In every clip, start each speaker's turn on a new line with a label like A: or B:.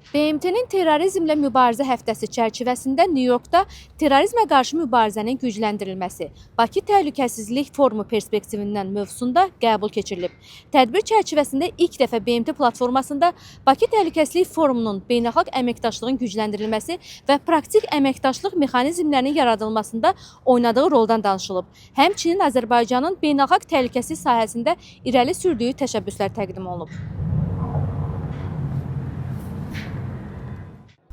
A: BMT-nin terrorizmlə mübarizə həftəsi çərçivəsində Nyu-Yorkda terrorizmə qarşı mübarizənin gücləndirilməsi, Bakı Təhlükəsizlik Forumu perspektivindən mövzusunda qəbul keçirilib. Tədbir çərçivəsində ilk dəfə BMT platformasında Bakı Təhlükəsizlik Forumunun beynəlxalq əməkdaşlığın gücləndirilməsi və praktik əməkdaşlıq mexanizmlərinin yaradılmasında oynadığı roldan danışılıb. Həmçinin Azərbaycanın beynəlxalq təhlükəsizlik sahəsində irəli sürdüyü təşəbbüslər təqdim olunub.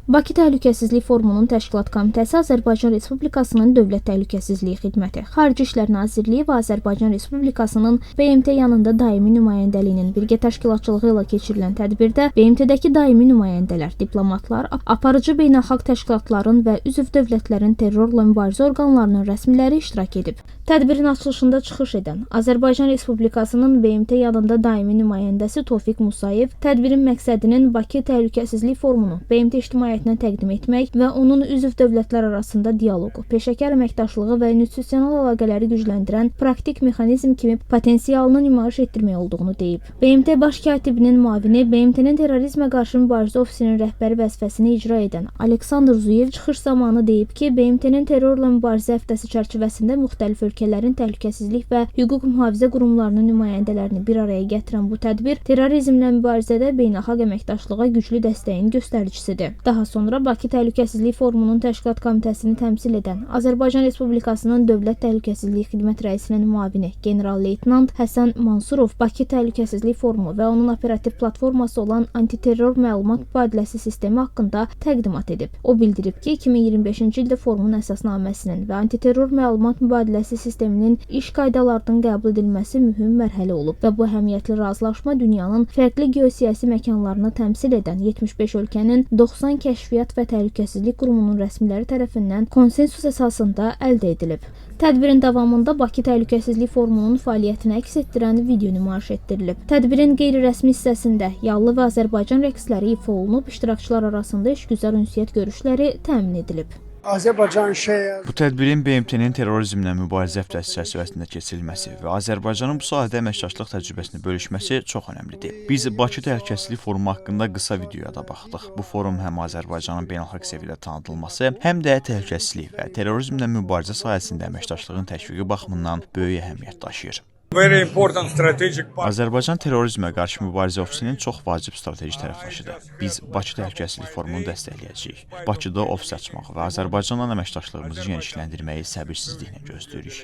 B: Bakı Təhlükəsizlik Forumunun Təşkilat Komitəsi Azərbaycan Respublikasının Dövlət Təhlükəsizliyi Xidməti, Xarici İşlər Nazirliyi və Azərbaycan Respublikasının BMT yanında daimi nümayəndəliyinin birgə təşkilatçılığı ilə keçirilən tədbirdə BMT-dəki daimi nümayəndələr, diplomatlar, aparıcı beynəlxalq təşkilatların və üzv dövlətlərin terrorla mübarizə orqanlarının rəsmiləri iştirak edib. Tədbirin açılışında çıxış edən Azərbaycan Respublikasının BMT yanında daimi nümayəndəsi Tofiq Musayev tədbirin məqsədinin Bakı Təhlükəsizlik Forumunu BMT ictimaiyyətinə təqdim etmək və onun üzv dövlətlər arasında dialoqu, peşəkar əməkdaşlığı və institusional əlaqələri gücləndirən praktik mexanizm kimi potensialını nümayiş etdirmək olduğunu deyib. BMT Baş Katibinin müavini, BMT-nin terrorizmə qarşı mübarizə ofisinin rəhbəri vəzifəsini icra edən Aleksandr Zuyev çıxış zamanı deyib ki, BMT-nin terrorla mübarizə həftəsi çərçivəsində müxtəlif ölkələrin təhlükəsizlik və hüquq mühafizə qurumlarının nümayəndələrini bir araya gətirən bu tədbir terrorizmlə mübarizədə beynəlxalq əməkdaşlığa güclü dəstəyin göstəricisidir. Daha sonra Bakı Təhlükəsizlik Forumunun Təşkilat Komitəsini təmsil edən Azərbaycan Respublikasının Dövlət Təhlükəsizlik Xidmət rəisinin müavini general-leytenant Həsən Mansurov Bakı Təhlükəsizlik Forumu və onun operativ platforması olan antiterror məlumat mübadiləsi sistemi haqqında təqdimat edib. O bildirib ki, 2025-ci ildə forumun əsasnaməsinin və antiterror məlumat mübadiləsi sisteminin iş qaydalarının qəbul edilməsi mühüm mərhələ olub və bu əhəmiyyətli razılaşma dünyanın fərqli geosiyasi məkanlarını təmsil edən 75 ölkənin 90 kəşfiyyat və təhlükəsizlik qurumunun rəsmiləri tərəfindən konsensus əsasında əldə edilib. Tədbirin davamında Bakı Təhlükəsizlik Forumunun fəaliyyətini əks etdirən video nümayiş etdirilib. Tədbirin qeyri-rəsmi hissəsində yallı və Azərbaycan rəqsləri ifa olunub, iştirakçılar arasında işgüzar ünsiyyət görüşləri təmin edilib.
C: Bu tədbirin BMT-nin terrorizmlə mübarizə həftəsi çərçivəsində keçirilməsi və Azərbaycanın bu sahədə əməkdaşlıq təcrübəsini bölüşməsi çox önəmlidir. Biz Bakı Təhlükəsizlik Forumu haqqında qısa videoya da baxdıq. Bu forum həm Azərbaycanın beynəlxalq səviyyədə tanıdılması, həm də təhlükəsizlik və terrorizmlə mübarizə sahəsində əməkdaşlığın təşviqi baxımından böyük əhəmiyyət daşıyır. Azərbaycan terrorizmə qarşı mübarizə ofisinin çox vacib strateji tərəfdaşıdır. Biz Bakı Təhlükəsizlik Forumunu dəstəkləyəcəyik. Bakıda ofis açmaq və Azərbaycanla əməkdaşlığımızı genişləndirməyi səbirsizliklə gözləyirik.